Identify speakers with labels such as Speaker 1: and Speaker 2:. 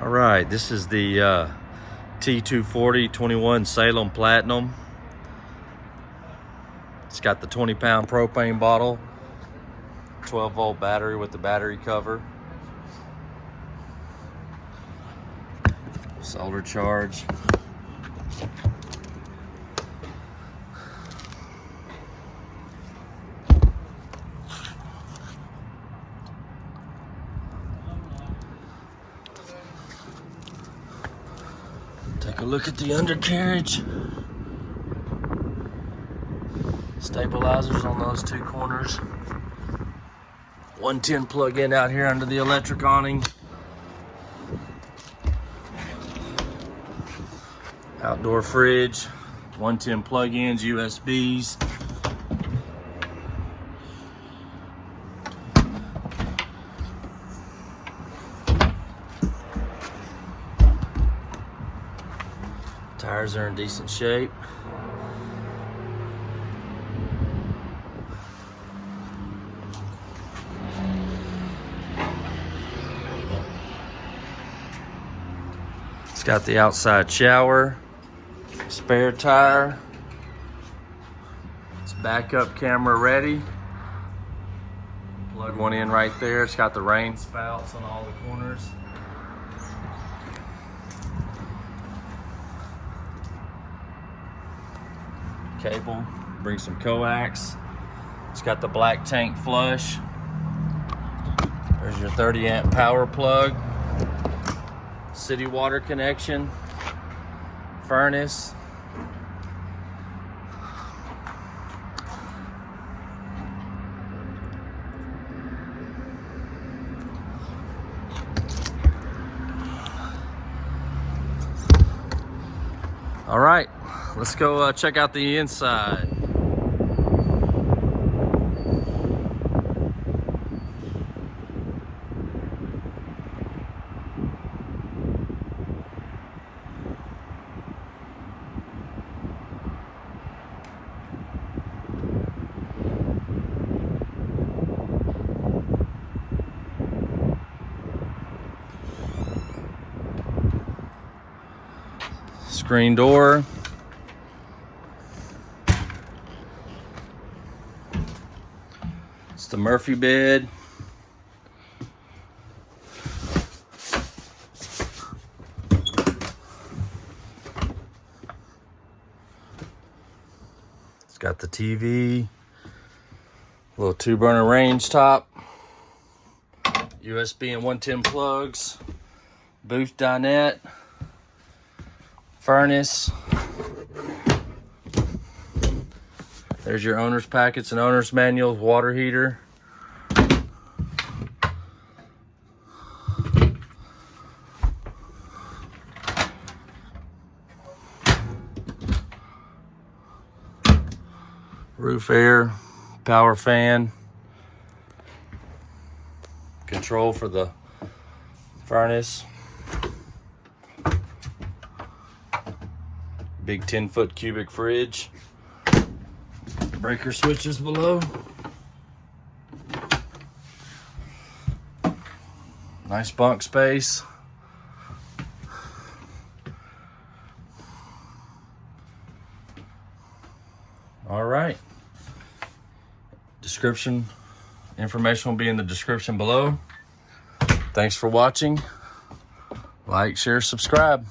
Speaker 1: All right, this is the T240 21 Salem Platinum. It's got the 20-pound propane bottle, 12-volt battery with the battery cover, solar charge. Take a look at the undercarriage. Stabilizers on those two corners. 110 plug-in out here under the electric awning. Outdoor fridge, 110 plug-ins, USBs. Tires are in decent shape. It's got the outside shower, spare tire. It's backup camera ready. Plug one in right there. It's got the rain spouts on all the corners. Cable, bring some coax. It's got the black tank flush. There's your 30-amp power plug. City water connection. Furnace. All right, let's go check out the inside. Screen door. It's the Murphy bed. It's got the TV, little 2-burner range top, USB and 110 plugs, booth dinette, furnace. There's your owner's packets and owner's manuals, water heater. Roof air, power fan. Control for the furnace. Big 10-foot cubic fridge. Breaker switches below. Nice bunk space. All right. Description information will be in the description below. Thanks for watching. Like, share, subscribe.